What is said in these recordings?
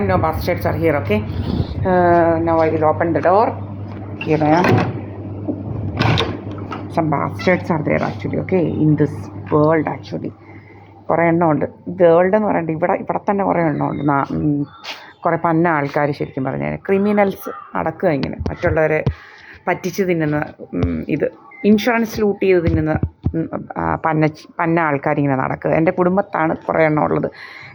No bastards are here, okay? Now I will open the door. Here I am. Some bastards are there actually, okay? In this world actually. കുറേ എണ്ണമുണ്ട്. World എന്ന് പറയുന്നത് ഇവിടെ തന്നെ കുറേ എണ്ണമുണ്ട്. കുറേ പന്ന ആൾക്കാർ ശരിക്കും പറഞ്ഞാൽ ക്രിമിനൽസ് നടക്കുക ഇങ്ങനെ മറ്റുള്ളവരെ പറ്റിച്ച് തിന്നുന്ന ഇത് ഇൻഷുറൻസ് ലൂട്ട് ചെയ്ത് തിന്നുന്ന പന്ന ആൾക്കാരിങ്ങനെ നടക്കുക. എൻ്റെ കുടുംബത്താണ് കുറേ എണ്ണം ഉള്ളത്.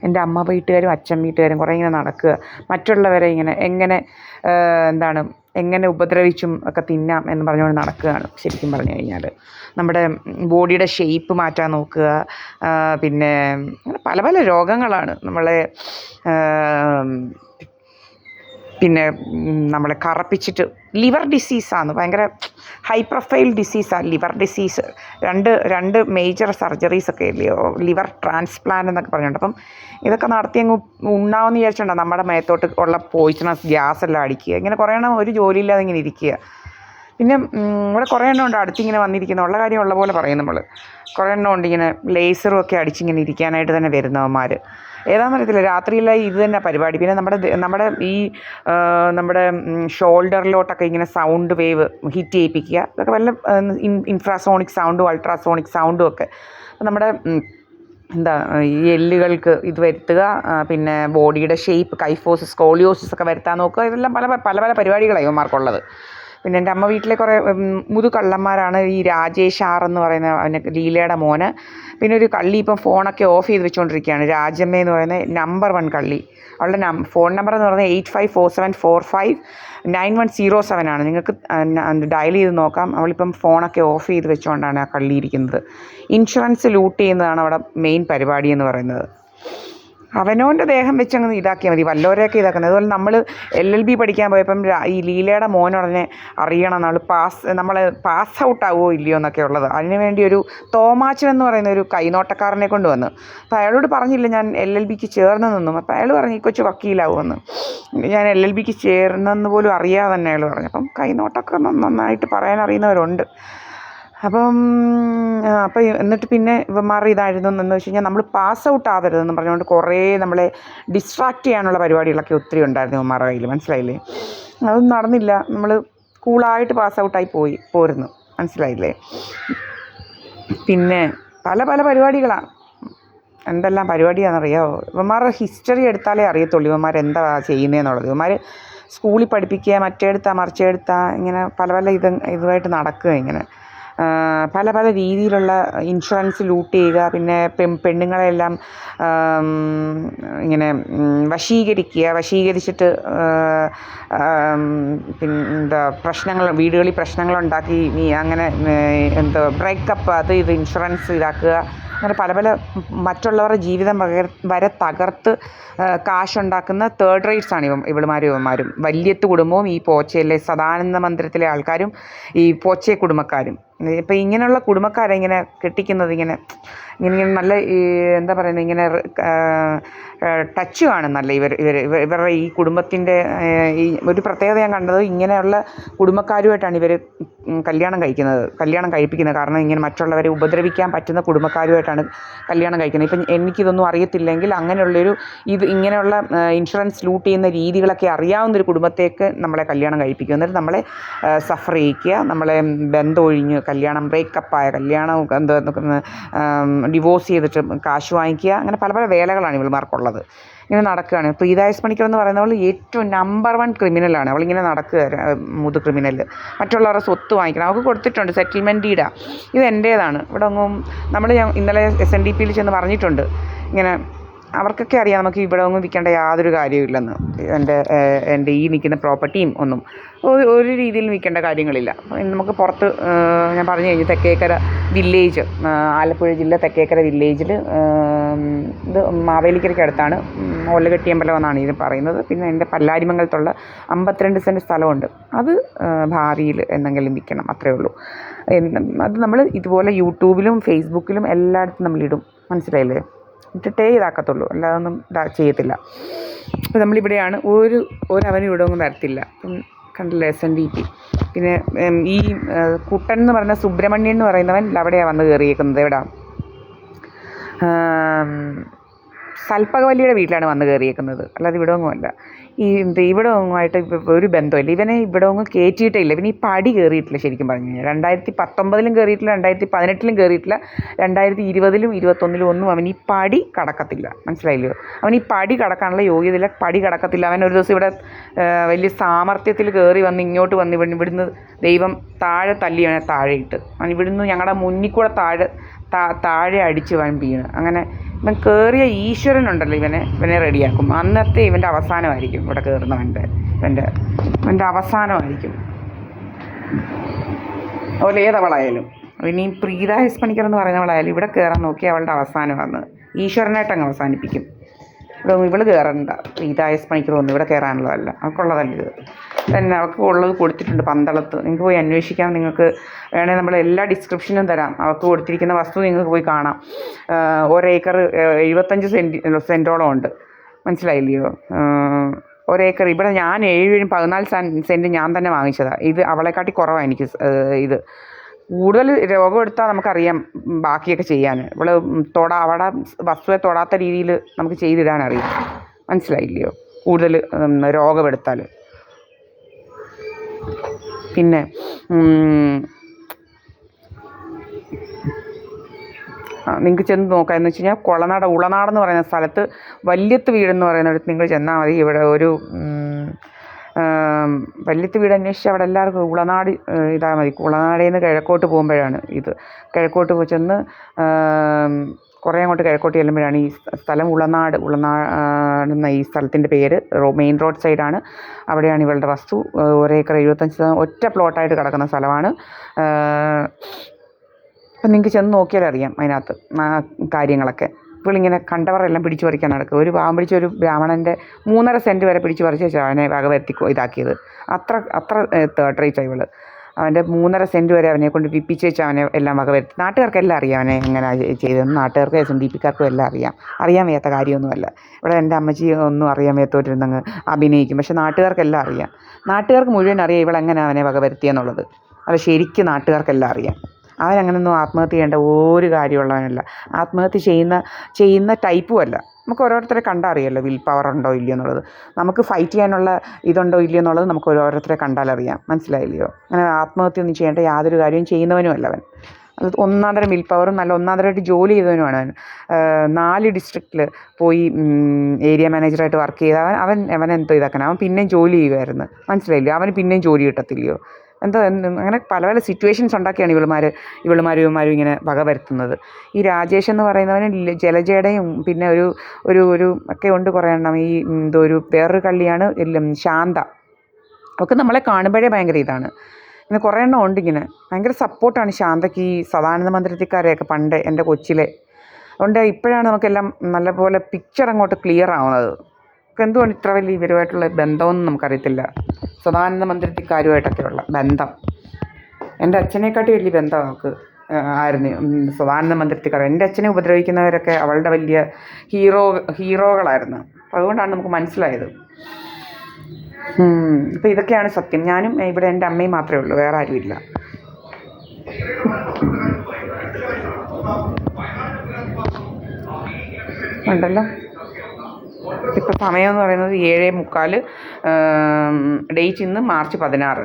എൻ്റെ അമ്മ വീട്ടുകാരും അച്ഛൻ വീട്ടുകാരും കുറേ ഇങ്ങനെ നടക്കുക. മറ്റുള്ളവരെ ഇങ്ങനെ എങ്ങനെ ഉപദ്രവിച്ചും ഒക്കെ തിന്നാം എന്ന് പറഞ്ഞുകൊണ്ട് നടക്കുകയാണ് ശരിക്കും പറഞ്ഞു കഴിഞ്ഞാൽ. നമ്മുടെ ബോഡിയുടെ ഷേപ്പ് മാറ്റാൻ നോക്കുക. പിന്നെ പല പല രോഗങ്ങളാണ് നമ്മളെ കറപ്പിച്ചിട്ട്. ലിവർ ഡിസീസാണ് ഭയങ്കര ഹൈ പ്രൊഫൈൽ ഡിസീസാണ് ലിവർ ഡിസീസ്. രണ്ട് മേജർ സർജറീസൊക്കെ ഇല്ലയോ, ലിവർ ട്രാൻസ്പ്ലാന്റ് എന്നൊക്കെ പറഞ്ഞിട്ടുണ്ട്. അപ്പം ഇതൊക്കെ നടത്തി അങ്ങ് ഉണ്ടാവുമെന്ന് വിചാരിച്ചിട്ടുണ്ടോ നമ്മുടെ മേത്തോട്ട് ഉള്ള പോയിസണസ് ഗ്യാസ് എല്ലാം അടിക്കുക. ഇങ്ങനെ കുറേ എണ്ണം ഒരു ജോലിയില്ലാതെ ഇങ്ങനെ ഇരിക്കുക. പിന്നെ ഇവിടെ കുറേ എണ്ണം ഉണ്ട് അടുത്തിങ്ങനെ വന്നിരിക്കുന്ന, ഉള്ള കാര്യം ഉള്ള പോലെ പറയും നമ്മൾ. കുറേ എണ്ണം ഉണ്ട് ഇങ്ങനെ ലേസറും ഒക്കെ അടിച്ചിങ്ങനെ ഇരിക്കാനായിട്ട് തന്നെ വരുന്നവന്മാർ. ഏതാണെന്ന് അറിയത്തില്ല, രാത്രിയിലായി ഇത് തന്നെ പരിപാടി. പിന്നെ നമ്മുടെ ഷോൾഡറിലോട്ടൊക്കെ ഇങ്ങനെ സൗണ്ട് വേവ് ഹിറ്റ് ചെയ്യിപ്പിക്കുക. അതൊക്കെ വല്ല ഇൻഫ്രാസോണിക് സൗണ്ടും അൾട്രാസോണിക് സൗണ്ടും ഒക്കെ. നമ്മുടെ ഈ എല്ലുകൾക്ക് ഇത് വരുത്തുക. പിന്നെ ബോഡിയുടെ ഷേപ്പ്, കൈഫോസിസ്, സ്കോളിയോസിസ് ഒക്കെ വരുത്താൻ നോക്കുക. ഇതെല്ലാം പല പല പരിപാടികളാണ് ഇവന്മാർക്കുള്ളത്. പിന്നെ എൻ്റെ അമ്മ വീട്ടിലെ കുറേ മുതുകള്ളന്മാരാണ് ഈ രാജേഷ് ആർ എന്ന് പറയുന്ന ലീലയുടെ മോന്. പിന്നെ ഒരു കള്ളി ഇപ്പം ഫോണൊക്കെ ഓഫ് ചെയ്ത് വെച്ചുകൊണ്ടിരിക്കുകയാണ്, രാജമ്മ എന്ന് പറയുന്ന നമ്പർ 1 കള്ളി. അവളുടെ ഫോൺ നമ്പർ എന്ന് പറയുന്നത് 8547459107 ആണ്. നിങ്ങൾക്ക് ഡയൽ ചെയ്ത് നോക്കാം. അവളിപ്പം ഫോണൊക്കെ ഓഫ് ചെയ്ത് വെച്ചുകൊണ്ടാണ് ആ കള്ളി ഇരിക്കുന്നത്. ഇൻഷുറൻസ് ലൂട്ട് ചെയ്യുന്നതാണ് അവിടെ മെയിൻ പരിപാടി എന്ന് പറയുന്നത്. അവനവൻ്റെ ദേഹം വെച്ചങ്ങ് ഇതാക്കിയാൽ മതി, വല്ലവരെയൊക്കെ ഇതാക്കുന്നത്. അതുപോലെ നമ്മൾ LLB പഠിക്കാൻ പോയപ്പം ഈ ലീലയുടെ മോനുടനെ അറിയണം നമ്മൾ പാസ് ഔട്ട് ആവുമോ ഇല്ലയോ എന്നൊക്കെ ഉള്ളത്. അതിനുവേണ്ടി ഒരു തോമാച്ചൻ എന്ന് പറയുന്ന ഒരു കൈനോട്ടക്കാരനെ കൊണ്ട് വന്നു. അപ്പോൾ അയാളോട് പറഞ്ഞില്ല ഞാൻ LLBക്ക് ചേർന്ന് നിന്നും. അപ്പോൾ അയാൾ പറഞ്ഞു ഈ കൊച്ചു വക്കീലാവുമെന്ന്. ഞാൻ LLBക്ക് ചേർന്നെന്ന് പോലും അറിയാതെ തന്നെ അയാൾ പറഞ്ഞു. അപ്പം കൈനോട്ടമൊക്കെ നന്നായിട്ട് പറയാൻ അറിയുന്നവരുണ്ട്. എന്നിട്ട് പിന്നെ ഇവന്മാർ ഇതായിരുന്നു എന്ന് വെച്ച് കഴിഞ്ഞാൽ നമ്മൾ പാസ് ഔട്ട് ആവരുതെന്ന് പറഞ്ഞുകൊണ്ട് കുറേ നമ്മളെ ഡിസ്ട്രാക്റ്റ് ചെയ്യാനുള്ള പരിപാടികളൊക്കെ ഒത്തിരി ഉണ്ടായിരുന്നു ഇവന്മാരുടെ കയ്യിൽ. മനസ്സിലായില്ലേ? അതൊന്നും നടന്നില്ല. നമ്മൾ കൂളായിട്ട് പാസ് ഔട്ടായി പോരുന്നു. മനസ്സിലായില്ലേ? പിന്നെ പല പല പരിപാടികളാണ്. എന്തെല്ലാം പരിപാടിയാണെന്നറിയാമോ? ഇവന്മാരുടെ ഹിസ്റ്ററി എടുത്താലേ അറിയത്തുള്ളൂ ഇവന്മാർ എന്താ ചെയ്യുന്നതെന്നുള്ളത്. ഇവന്മാർ സ്കൂളിൽ പഠിപ്പിക്കുക, മറിച്ചെടുത്താൽ ഇങ്ങനെ പല പല ഇതുമായിട്ട് നടക്കുക. ഇങ്ങനെ പല പല രീതിയിലുള്ള ഇൻഷുറൻസ് ലൂട്ട് ചെയ്യുക. പിന്നെ പെണ്ണുങ്ങളെല്ലാം ഇങ്ങനെ വശീകരിച്ചിട്ട് വീടുകളിൽ പ്രശ്നങ്ങളുണ്ടാക്കി അങ്ങനെ ബ്രേക്കപ്പ് ഇത് ഇൻഷുറൻസ് ഇതാക്കുക. അങ്ങനെ പല പല മറ്റുള്ളവരുടെ ജീവിതം വരെ തകർത്ത് കാശുണ്ടാക്കുന്ന തേർഡ് റേറ്റ്സാണ് ഇവന്മാരും. വല്യത്ത് കുടുംബവും ഈ പോച്ചയിലെ സദാനന്ദ മന്ദിരത്തിലെ ആൾക്കാരും ഈ പോച്ചെ കുടുംബക്കാരും. ഇപ്പം ഇങ്ങനെയുള്ള കുടുംബക്കാരെ ഇങ്ങനെ കെട്ടിക്കുന്നത് ഇങ്ങനെ നല്ല എന്താ പറയുന്നത്, ഇങ്ങനെ ടച്ച് കാണും നല്ല ഇവരുടെ ഈ കുടുംബത്തിൻ്റെ ഈ ഒരു പ്രത്യേകത ഞാൻ കണ്ടത്. ഇങ്ങനെയുള്ള കുടുംബക്കാരുമായിട്ടാണ് ഇവർ കല്യാണം കഴിപ്പിക്കുന്നത്. കാരണം ഇങ്ങനെ മറ്റുള്ളവരെ ഉപദ്രവിക്കാൻ പറ്റുന്ന കുടുംബക്കാരുമായിട്ടാണ് കല്യാണം കഴിക്കുന്നത്. ഇപ്പം എനിക്കിതൊന്നും അറിയത്തില്ലെങ്കിൽ ഇങ്ങനെയുള്ള ഇൻഷുറൻസ് ലൂട്ട് ചെയ്യുന്ന രീതികളൊക്കെ അറിയാവുന്നൊരു കുടുംബത്തേക്ക് നമ്മളെ കല്യാണം കഴിപ്പിക്കും. എന്നിട്ട് നമ്മളെ സഫർ ചെയ്യിക്കുക, നമ്മളെ ബന്ധം ഒഴിഞ്ഞ് ബ്രേക്കപ്പായ കല്യാണം ഡിവോഴ്സ് ചെയ്തിട്ട് കാശ് വാങ്ങിക്കുക. അങ്ങനെ പല പല വേലകളാണ് ഇവൾമാർക്കുള്ളത്. ഇങ്ങനെ നടക്കുകയാണ്. പ്രീതായസ് പണിക്കർ എന്ന് പറയുന്നവൾ ഏറ്റവും നമ്പർ 1 ക്രിമിനലാണ്. അവളിങ്ങനെ നടക്കുക, മുതു ക്രിമിനൽ. മറ്റുള്ളവരുടെ സ്വത്ത് വാങ്ങിക്കണം. അവൾക്ക് കൊടുത്തിട്ടുണ്ട് സെറ്റിൽമെൻറ്റ് ഡീഡാ, ഇത് എൻ്റേതാണ്. ഇവിടെ നമ്മൾ ഇന്നലെ SNDPയിൽ ചെന്ന് പറഞ്ഞിട്ടുണ്ട്. ഇങ്ങനെ അവർക്കൊക്കെ അറിയാം നമുക്ക് ഇവിടെ ഒന്നും വിൽക്കേണ്ട യാതൊരു കാര്യമില്ലെന്ന്. എൻ്റെ ഈ നിൽക്കുന്ന പ്രോപ്പർട്ടിയും ഒന്നും ഒരു രീതിയിൽ വിൽക്കേണ്ട കാര്യങ്ങളില്ല. നമുക്ക് പുറത്ത് ഞാൻ പറഞ്ഞു കഴിഞ്ഞു, തെക്കേക്കര വില്ലേജ്, ആലപ്പുഴ ജില്ല തെക്കേക്കര വില്ലേജിൽ ഇത് മാവേലിക്കരയ്ക്ക് അടുത്താണ്, ഒല്ലകെട്ടിയമ്പലം എന്നാണ് ഇത് പറയുന്നത്. പിന്നെ എൻ്റെ പല്ലാരിമംഗലത്തുള്ള 52 സെൻറ്റ് സ്ഥലമുണ്ട്. അത് ഭാവിയിൽ എന്തെങ്കിലും വിൽക്കണം, അത്രയേ ഉള്ളൂ. അത് നമ്മൾ ഇതുപോലെ യൂട്യൂബിലും ഫേസ്ബുക്കിലും എല്ലായിടത്തും നമ്മളിടും. മനസ്സിലായില്ലേ? ഇട്ടിട്ടേ ഇതാക്കത്തുള്ളൂ, അല്ലാതൊന്നും ചെയ്യത്തില്ല. അപ്പോൾ നമ്മളിവിടെയാണ്, ഒരവനും ഇവിടെ ഒന്നും വരത്തില്ല. കണ്ടില്ല SNDP. പിന്നെ ഈ കുട്ടൻ എന്ന് പറയുന്ന സുബ്രഹ്മണ്യൻ എന്ന് പറയുന്നവൻ അവിടെയാണ് വന്ന് കയറിയേക്കുന്നത്. എവിടെ സൽപ്പകവല്ലിയുടെ വീട്ടിലാണ് വന്ന് കയറിയേക്കുന്നത്, അല്ലാതെ ഇവിടെ ഒന്നുമല്ല. ഇവിടെ ഒന്നുമായിട്ട് ഒരു ബന്ധമില്ല. ഇവനെ ഇവിടെ ഒന്നും കയറ്റിയിട്ടേ ഇല്ല. ഇവൻ ഈ പടി കയറിയിട്ടില്ല ശരിക്കും പറഞ്ഞു കഴിഞ്ഞാൽ. 2019 കയറിയിട്ടില്ല, 2018 കയറിയിട്ടില്ല, 2020 2021 ഒന്നും അവൻ ഈ പടി കടക്കത്തില്ല. മനസ്സിലായില്ലയോ? അവൻ ഈ പടി കടക്കാനുള്ള യോഗ്യതയില്ല, പടി കടക്കത്തില്ല. അവൻ ഒരു ദിവസം ഇവിടെ വലിയ സാമർത്ഥ്യത്തിൽ കയറി വന്ന് ഇങ്ങോട്ട് വന്ന് ഇവിടുന്ന് ദൈവം താഴെ തല്ലി അവനെ താഴെ ഇട്ട്. അവൻ ഇവിടുന്ന് ഞങ്ങളുടെ മുന്നിൽ കൂടെ താഴെ അടിച്ച് അവൻ വീണ്. അങ്ങനെ ഇവൻ കയറിയ ഈശ്വരനുണ്ടല്ലോ ഇവനെ റെഡിയാക്കും. അന്നത്തെ ഇവൻ്റെ അവസാനമായിരിക്കും ഇവിടെ കയറുന്നവൻ്റെ ഇവൻ്റെ അവസാനമായിരിക്കും. അതുപോലെ ഏതവളായാലും ഇനി പ്രീത എസ് പണിക്കർ എന്ന് പറയുന്നവളായാലും ഇവിടെ കയറാൻ നോക്കി അവളുടെ അവസാനമാണ്. ഈശ്വരനായിട്ട് അങ്ങ് അവസാനിപ്പിക്കും. ഇവള് കയറണ്ട. പ്രീത എസ് പണിക്കർ ഒന്നും ഇവിടെ കയറാനുള്ളതല്ല, അവൾക്കുള്ളതല്ല ഇത്. തന്നെ അവൾക്ക് ഉള്ളത് കൊടുത്തിട്ടുണ്ട് പന്തളത്ത്. നിങ്ങൾക്ക് പോയി അന്വേഷിക്കാം. നിങ്ങൾക്ക് വേണേൽ നമ്മൾ എല്ലാ ഡിസ്ക്രിപ്ഷനും തരാം. അവൾക്ക് കൊടുത്തിരിക്കുന്ന വസ്തു നിങ്ങൾക്ക് പോയി കാണാം. 1 ഏക്കർ 75 സെൻറ്റോളം ഉണ്ട്. മനസ്സിലായില്ലയോ? 1 ഏക്കർ ഇവിടെ ഞാൻ 14 സെൻറ്റ് ഞാൻ തന്നെ വാങ്ങിച്ചതാണ്. ഇത് അവളെക്കാട്ടി കുറവാണ് എനിക്ക്. ഇത് കൂടുതൽ രോഗം എടുത്താൽ നമുക്കറിയാം ബാക്കിയൊക്കെ ചെയ്യാൻ. അവളെ വസ്തുവെ തൊടാത്ത രീതിയിൽ നമുക്ക് ചെയ്തിടാനറിയാം. മനസ്സിലായില്ലയോ? കൂടുതൽ രോഗമെടുത്താൽ. പിന്നെ നിങ്ങൾക്ക് ചെന്ന് നോക്കാം. എന്ന് വെച്ച് കഴിഞ്ഞാൽ ഉളനാടെന്ന് പറയുന്ന സ്ഥലത്ത് വല്യത്ത് വീടെന്ന് പറയുന്നിടത്ത് നിങ്ങൾ ചെന്നാൽ മതി. ഇവിടെ ഒരു വല്യത്ത് വീട് അന്വേഷിച്ച് അവിടെ എല്ലാവർക്കും ഉളനാട് ഇതാ മതി. ഉളനാടിൽ നിന്ന് കിഴക്കോട്ട് പോകുമ്പോഴാണ് ഇത്. കിഴക്കോട്ട് ചെന്ന് കുറേ അങ്ങോട്ട് കിഴക്കോട്ട് ചെല്ലുമ്പോഴാണ് ഈ സ്ഥലം ഉളനാട് എന്ന ഈ സ്ഥലത്തിൻ്റെ പേര്. മെയിൻ റോഡ് സൈഡാണ്. അവിടെയാണ് ഇവളുടെ വസ്തു. 1 ഏക്കർ 75 ഒറ്റ പ്ലോട്ടായിട്ട് കിടക്കുന്ന സ്ഥലമാണ്. അപ്പം നിങ്ങൾക്ക് ചെന്ന് നോക്കിയാൽ അറിയാം അതിനകത്ത് കാര്യങ്ങളൊക്കെ. ഇവളിങ്ങനെ കണ്ടവരെല്ലാം പിടിച്ചു പറിക്കാൻ നടക്കുക. ഒരു പാവം പിടിച്ച ഒരു ബ്രാഹ്മണൻ്റെ 3.5 സെൻറ്റ് വരെ പിടിച്ചു പറിച്ച് വെച്ചാൽ അവനെ വകവരുത്തി ഇതാക്കിയത്. അത്ര തേർഡ് റേറ്റ് ഇവൾ. അവൻ്റെ 3.5 സെൻറ്റ് വരെ അവനെ കൊണ്ട് വിപ്പിച്ച് വെച്ച് അവനെ എല്ലാം വകവരുത്തി. നാട്ടുകാർക്കെല്ലാം അറിയാം അവനെ എങ്ങനെ ചെയ്തതെന്ന്. നാട്ടുകാർക്കും SNDPക്കാർക്കും എല്ലാം അറിയാൻ വയ്യാത്ത കാര്യമൊന്നുമല്ല. ഇവിടെ എൻ്റെ അമ്മച്ചി ഒന്നും അറിയാൻ വയ്യാത്തോട്ടിരുന്നങ്ങ് അഭിനയിക്കും. പക്ഷെ നാട്ടുകാർക്കെല്ലാം അറിയാം. നാട്ടുകാർക്ക് മുഴുവൻ അറിയാം ഇവളെങ്ങനെ അവനെ വകവരുത്തിയെന്നുള്ളത്. അത് ശരിക്കും നാട്ടുകാർക്കെല്ലാം അറിയാം. അവനങ്ങനൊന്നും ആത്മഹത്യ ചെയ്യേണ്ട ഒരു കാര്യമുള്ളവനല്ല. ആത്മഹത്യ ചെയ്യുന്ന ടൈപ്പും അല്ല. നമുക്ക് ഓരോരുത്തരെ കണ്ടാൽ അറിയാമല്ലോ വിൽ പവർ ഉണ്ടോ ഇല്ലയോ എന്നുള്ളത്. നമുക്ക് ഫൈറ്റ് ചെയ്യാനുള്ള ഇതുണ്ടോ ഇല്ലയോ എന്നുള്ളത് നമുക്ക് ഓരോരുത്തരെ കണ്ടാലറിയാം. മനസ്സിലായില്ലയോ? അങ്ങനെ ആത്മഹത്യ ഒന്നും ചെയ്യേണ്ട യാതൊരു കാര്യവും ചെയ്യുന്നവനും അല്ല അവൻ. അത് ഒന്നാന്തരം വിൽ പവറും നല്ല ഒന്നാന്തരമായിട്ട് ജോലി ചെയ്തവനുമാണ് അവൻ. 4 ഡിസ്ട്രിക്റ്റിൽ പോയി ഏരിയ മാനേജറായിട്ട് വർക്ക് ചെയ്ത അവൻ എന്തോ ഇതാക്കണം. അവൻ പിന്നെയും ജോലി ചെയ്യുമായിരുന്നു. മനസ്സിലായില്ലയോ? അവന് പിന്നെയും ജോലി കിട്ടത്തില്ലയോ? അങ്ങനെ പല സിറ്റുവേഷൻസ് ഉണ്ടാക്കിയാണ് ഇവളുമാരും ഇങ്ങനെ വകവരുത്തുന്നത്. ഈ രാജേഷ് എന്ന് പറയുന്നവന് ജലജയുടെയും പിന്നെ ഒരു ഒക്കെ ഉണ്ട് കുറേ എണ്ണം. ഈ വേറൊരു കള്ളിയാണ് ശാന്ത. ഒക്കെ നമ്മളെ കാണുമ്പോഴേ ഭയങ്കര ഇതാണ്. ഇങ്ങനെ കുറേ എണ്ണം ഉണ്ട് ഇങ്ങനെ. ഭയങ്കര സപ്പോർട്ടാണ് ശാന്തയ്ക്ക് ഈ സദാനന്ദ മന്ദിരത്തിക്കാരെയൊക്കെ പണ്ട് എൻ്റെ കൊച്ചിലെ. അതുകൊണ്ട് ഇപ്പോഴാണ് നമുക്കെല്ലാം നല്ലപോലെ പിക്ചർ അങ്ങോട്ട് ക്ലിയർ ആവുന്നത്. എന്തുകൊണ്ട് ഇത്ര വലിയ ഇവരുമായിട്ടുള്ള ബന്ധമൊന്നും നമുക്കറിയത്തില്ല. സദാനന്ദ മന്ദിരത്തിക്കാരുമായിട്ടൊക്കെയുള്ള ബന്ധം എൻ്റെ അച്ഛനെക്കാട്ടി വലിയ ബന്ധം അവൾക്ക് ആയിരുന്നു സദാനന്ദ മന്ദിരത്തിക്കാർ. എൻ്റെ അച്ഛനെ ഉപദ്രവിക്കുന്നവരൊക്കെ അവളുടെ വലിയ ഹീറോകളായിരുന്നു. അപ്പോൾ അതുകൊണ്ടാണ് നമുക്ക് മനസ്സിലായത്. അപ്പോൾ ഇതൊക്കെയാണ് സത്യം. ഞാനും ഇവിടെ എൻ്റെ അമ്മയും മാത്രമേ ഉള്ളൂ, വേറെ ആരുമില്ല. ഉണ്ടല്ലോ. ഇപ്പോൾ സമയം എന്ന് പറയുന്നത് 7:45. ഡേറ്റ് ഇന്ന് മാർച്ച് 16.